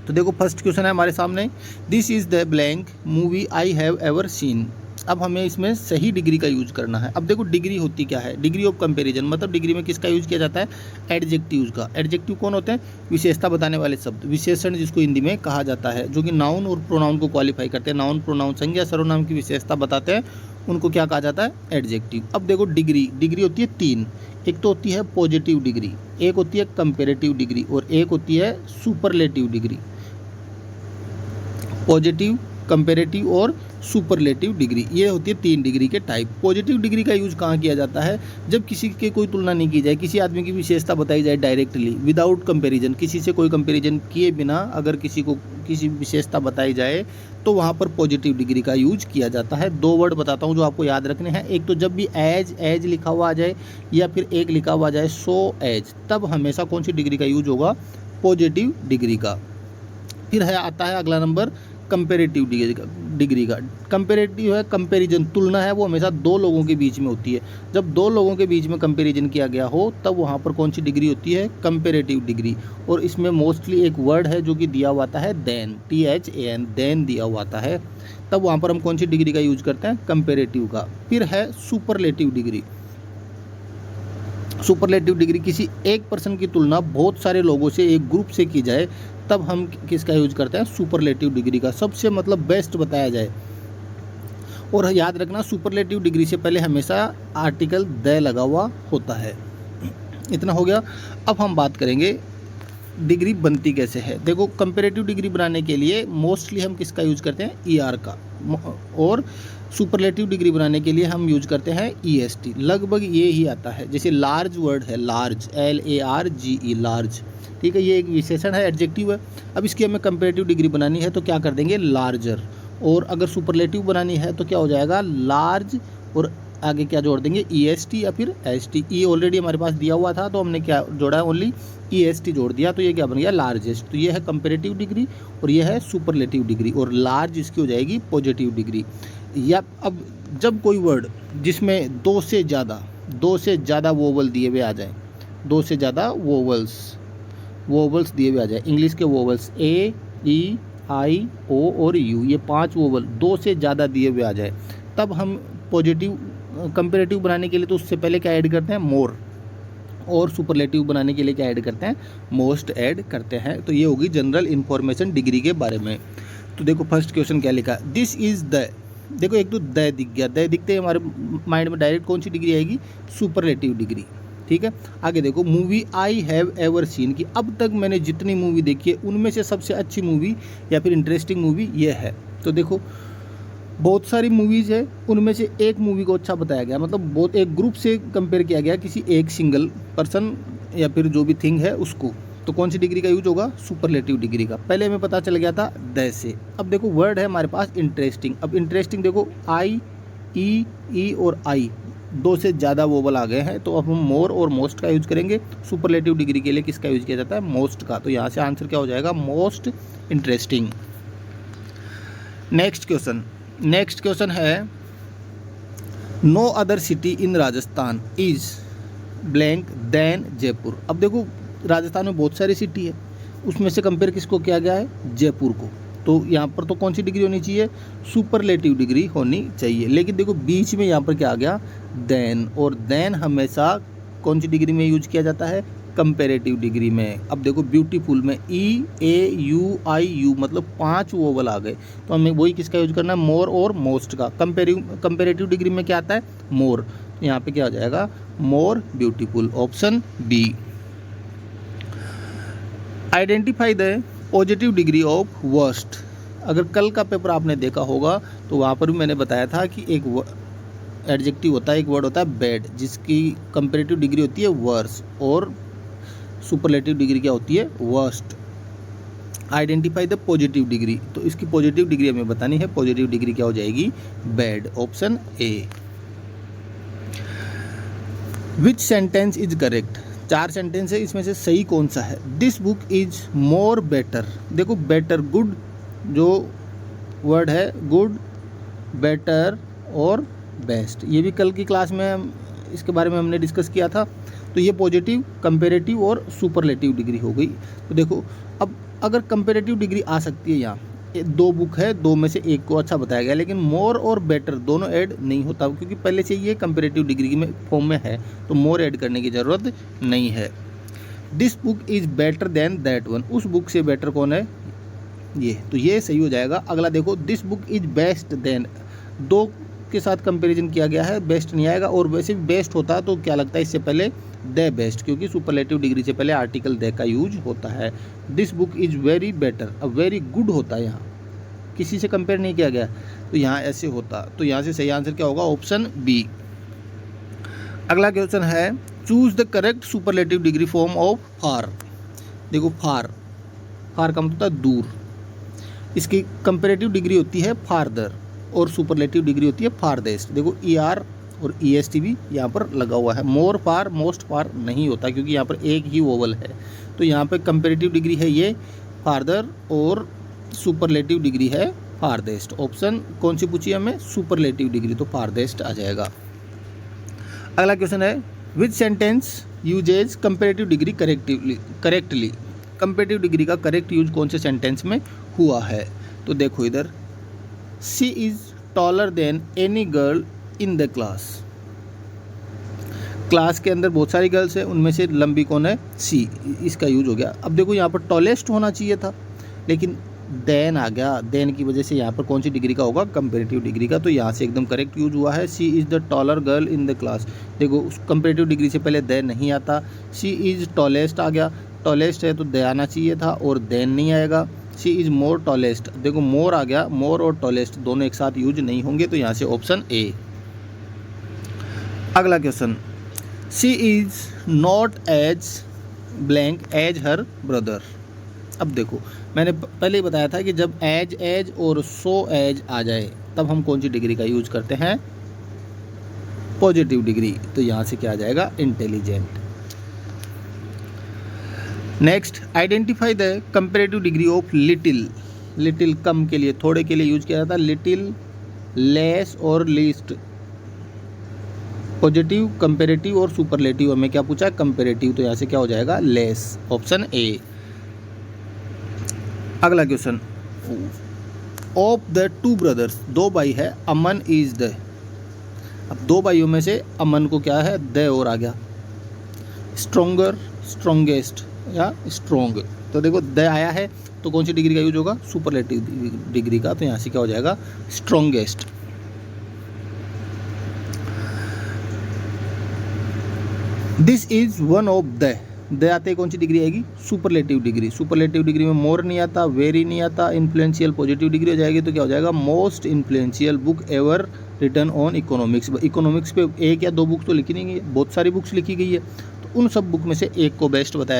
तो देखो first question है हमारे सामने, this is the blank movie I have ever seen. अब हमें इसमें सही डिग्री का यूज करना है। अब देखो डिग्री होती क्या है, डिग्री ऑफ कंपैरिजन, मतलब डिग्री में किसका यूज किया जाता है, एडजेक्टिव्स का। एडजेक्टिव कौन होते हैं, विशेषता बताने वाले शब्द, विशेषण जिसको हिंदी में कहा जाता है, जो कि नाउन और प्रोनाउन को क्वालिफाई करते हैं। नाउन प्रोनाउन संज्ञा सर्वनाम की विशेषता बताते हैं, उनको क्या कहा जाता है, एडजेक्टिव। अब देखो डिग्री होती है तीन, एक तो होती है पॉजिटिव डिग्री, एक होती है कंपेरेटिव डिग्री और एक होती है सुपरलेटिव डिग्री। पॉजिटिव, कंपेरेटिव और सुपरलेटिव डिग्री, ये होती है तीन डिग्री के टाइप। पॉजिटिव डिग्री का यूज कहाँ किया जाता है, जब किसी की कोई तुलना नहीं की जाए, किसी आदमी की विशेषता बताई जाए डायरेक्टली विदाउट कंपैरिजन, किसी से कोई कंपैरिजन किए बिना अगर किसी को किसी विशेषता बताई जाए तो वहाँ पर पॉजिटिव डिग्री का यूज किया जाता है। दो वर्ड बताता हूँ जो आपको याद रखने हैं। एक तो जब भी एज लिखा हुआ आ जाए या फिर एक लिखा हुआ आ जाए सो एज, तब हमेशा कौन सी डिग्री का यूज होगा, पॉजिटिव डिग्री का। फिर है आता है अगला नंबर कंपेरेटिव डिग्री का। कंपेरेटिव है कंपैरिजन, तुलना है वो हमेशा दो लोगों के बीच में होती है। जब दो लोगों के बीच में कंपैरिजन किया गया हो तब वहाँ पर कौन सी डिग्री होती है, कंपेरेटिव डिग्री। और इसमें मोस्टली एक वर्ड है जो कि दिया हुआ आता है देन, THAN, देन दिया हुआ आता है, तब वहाँ पर हम कौन सी डिग्री का यूज करते हैं, कंपेरेटिव का। फिर है सुपरलेटिव डिग्री। सुपरलेटिव डिग्री किसी एक पर्सन की तुलना बहुत सारे लोगों से, एक ग्रुप से की जाए, तब हम किसका यूज करते हैं, सुपरलेटिव डिग्री का। सबसे मतलब बेस्ट बताया जाए। और याद रखना सुपरलेटिव डिग्री से पहले हमेशा आर्टिकल द लगा हुआ होता है। इतना हो गया। अब हम बात करेंगे डिग्री बनती कैसे है। देखो कंपेरेटिव डिग्री बनाने के लिए मोस्टली हम किसका यूज करते हैं, ER का, और सुपरलेटिव डिग्री बनाने के लिए हम यूज करते हैं EST। लगभग ये ही आता है। जैसे लार्ज वर्ड है, लार्ज, LARGE, लार्ज, ठीक है, ये एक विशेषण है, एडजेक्टिव है। अब इसकी हमें कंपेरेटिव डिग्री बनानी है तो क्या कर देंगे, लार्जर। और अगर सुपरलेटिव बनानी है तो क्या हो जाएगा, लार्ज, और आगे क्या जोड़ देंगे, EST या फिर ST। E ऑलरेडी हमारे पास दिया हुआ था तो हमने क्या जोड़ा है, ओनली EST जोड़ दिया, तो ये क्या बन गया, लार्जेस्ट। तो ये है कंपेरेटिव डिग्री और ये है सुपरलेटिव डिग्री, और लार्ज इसकी हो जाएगी पॉजिटिव डिग्री। या अब जब कोई वर्ड जिसमें दो से ज़्यादा वोवल दिए हुए आ जाए, दो से ज़्यादा वोवल्स दिए हुए आ जाए, इंग्लिश के vowels A, E, I, O और U, ये 5 वोवल दो से ज़्यादा दिए हुए आ जाए, तब हम पॉजिटिव कंपेरेटिव बनाने के लिए तो उससे पहले क्या ऐड करते हैं, मोर, और सुपरलेटिव बनाने के लिए क्या ऐड करते हैं, मोस्ट ऐड करते हैं। तो ये होगी जनरल इन्फॉर्मेशन डिग्री के बारे में। तो देखो फर्स्ट क्वेश्चन क्या लिखा, दिस इज़ द, देखो एक तो द दिख गया, द दिखते ही हमारे माइंड में डायरेक्ट कौन सी डिग्री आएगी, सुपरलेटिव डिग्री, ठीक है। आगे देखो movie I have ever seen की, अब तक मैंने जितनी मूवी देखी है उनमें से सबसे अच्छी मूवी या फिर इंटरेस्टिंग मूवी ये है। तो देखो बहुत सारी मूवीज़ है, उनमें से एक मूवी को अच्छा बताया गया, मतलब बहुत एक ग्रुप से कंपेयर किया गया किसी एक सिंगल पर्सन या फिर जो भी थिंग है उसको, तो कौन सी डिग्री का यूज होगा, सुपरलेटिव डिग्री का। पहले हमें पता चल गया था द से। अब देखो वर्ड है हमारे पास इंटरेस्टिंग। अब इंटरेस्टिंग देखो आई, ई और आई, दो से ज़्यादा वोवल आ गए हैं, तो अब हम मोर और मोस्ट का यूज करेंगे। सुपरलेटिव डिग्री के लिए किसका यूज किया जाता है, मोस्ट का। तो यहाँ से आंसर क्या हो जाएगा, मोस्ट इंटरेस्टिंग। नेक्स्ट क्वेश्चन है, no other city in Rajasthan is blank than Jaipur. अब देखो राजस्थान में बहुत सारी सिटी है, उसमें से कंपेयर किसको किया गया है, जयपुर को। तो यहाँ पर तो कौन सी डिग्री होनी चाहिए, सुपरलेटिव डिग्री होनी चाहिए। लेकिन देखो बीच में यहाँ पर क्या आ गया, देन, और देन हमेशा कौन सी डिग्री में यूज किया जाता है, कंपेरेटिव डिग्री में। अब देखो ब्यूटीफुल में EAUIU, मतलब 5 वोवल आ गए, तो हमें वही किसका यूज करना है, मोर और मोस्ट का। कंपेरेटिव डिग्री में क्या आता है, मोर, तो यहाँ पे क्या हो जाएगा, more beautiful, option B. Identify the positive degree of worst. अगर कल का पेपर आपने देखा होगा तो वहाँ पर भी मैंने बताया था कि एक एडजेक्टिव होता है, एक वर्ड होता है बैड, जिसकी कंपेरेटिव डिग्री होती है वर्स, और सुपरलेटिव डिग्री क्या होती है, worst. Identify the positive degree, तो इसकी पॉजिटिव डिग्री हमें बतानी है। पॉजिटिव डिग्री क्या हो जाएगी, bad, option A. Which sentence is correct, 4 sentence है, इसमें से सही कौन सा है। This book is more better, देखो बेटर, गुड जो वर्ड है, गुड, बेटर और बेस्ट, ये भी कल की क्लास में इसके बारे में हमने डिस्कस किया था। तो ये पॉजिटिव, कंपेरेटिव और सुपरलेटिव डिग्री हो गई। तो देखो अब अगर कंपेरेटिव डिग्री आ सकती है यहाँ, दो बुक है, दो में से एक को अच्छा बताया गया, लेकिन मोर और बेटर दोनों ऐड नहीं होता क्योंकि पहले से ये कंपेरेटिव डिग्री में फॉर्म में है, तो मोर ऐड करने की ज़रूरत नहीं है। This book is better than that one, उस बुक से बेटर कौन है, ये, तो ये सही हो जाएगा। अगला देखो, this book is best than, दो के साथ कंपैरिजन किया गया है, बेस्ट नहीं आएगा, और वैसे भी बेस्ट होता तो क्या लगता है इससे पहले द बेस्ट, क्योंकि सुपरलेटिव डिग्री से पहले आर्टिकल द का यूज होता है। This book is very better, अब वेरी गुड होता है, यहाँ किसी से कंपेयर नहीं किया गया, तो यहाँ ऐसे होता, तो यहाँ से सही आंसर क्या होगा, ऑप्शन बी। अगला क्वेश्चन है, choose the correct superlative degree form of far. देखो फार, फार का मतलब होता है दूर, इसकी कंपेरेटिव डिग्री होती है फारदर और सुपरलेटिव डिग्री होती है फारदेस्ट। देखो ER और EST भी यहाँ पर लगा हुआ है। मोर फार, मोस्ट फार नहीं होता क्योंकि यहाँ पर एक ही वोवल है, तो यहाँ पे कंपेरेटिव डिग्री है ये फारदर और सुपरलेटिव डिग्री है फारदेस्ट। ऑप्शन कौन सी पूछी है हमें, सुपरलेटिव डिग्री, तो फारदेस्ट आ जाएगा। अगला क्वेश्चन है, which sentence uses comparative degree correctly, comparative degree का करेक्ट यूज कौन से सेंटेंस में हुआ है। तो देखो इधर, she is taller than any girl in the class, class के अंदर बहुत सारी गर्ल्स है, उनमें से लंबी कौन है, सी, इसका यूज हो गया। अब देखो यहाँ पर टॉलेस्ट होना चाहिए था, लेकिन देन आ गया, देन की वजह से यहाँ पर कौन सी डिग्री का होगा, कंपेरेटिव डिग्री का, तो यहाँ से एकदम करेक्ट यूज हुआ है। She is the taller girl in the class, देखो उस कंपेरेटिव डिग्री से पहले देन नहीं आता, शी इज़ टॉलेस्ट आ गया, टॉलेस्ट है तो दे आना चाहिए था और देन नहीं आएगा। शी इज़ मोर टॉलेस्ट, देखो मोर आ गया, मोर और टॉलेस्ट दोनों एक साथ यूज नहीं होंगे, तो यहाँ से ऑप्शन ए। अगला question, she is not as blank as her brother. अब देखो मैंने पहले ही बताया था कि जब एज और सो एज आ जाए तब हम कौन सी डिग्री का यूज करते हैं, पॉजिटिव डिग्री, तो यहाँ से क्या आ जाएगा, intelligent. Next, identify the comparative degree of little, little कम के लिए, थोड़े के लिए यूज किया जाता है, लिटिल, लेस और लीस्ट। पॉजिटिव, कंपेरेटिव और सुपरलेटिव, हमें क्या पूछा है, कंपेरेटिव, तो यहाँ से क्या हो जाएगा, लेस, ऑप्शन ए। अगला question, of the two brothers, दो भाई है, अमन इज द, अब दो भाइयों में से अमन को क्या है, द और आ गया, स्ट्रोंगर, स्ट्रोंगेस्ट या स्ट्रोंग, तो देखो द आया है तो कौन सी डिग्री का यूज होगा, सुपरलेटिव डिग्री का, तो यहाँ से क्या हो जाएगा, strongest. This is one of the आते कौन सी डिग्री आएगी, सुपरलेटिव डिग्री, सुपरलेटिव डिग्री में मोर नहीं आता, वेरी नहीं आता, इन्फ्लुएंशियल पॉजिटिव डिग्री हो जाएगी, तो क्या हो जाएगा, most influential book ever written on economics. Economics पे एक या दो बुक तो लिखी नहीं गई, बहुत सारी बुक्स लिखी गई है, तो उन सब बुक में से एक को बेस्ट बताया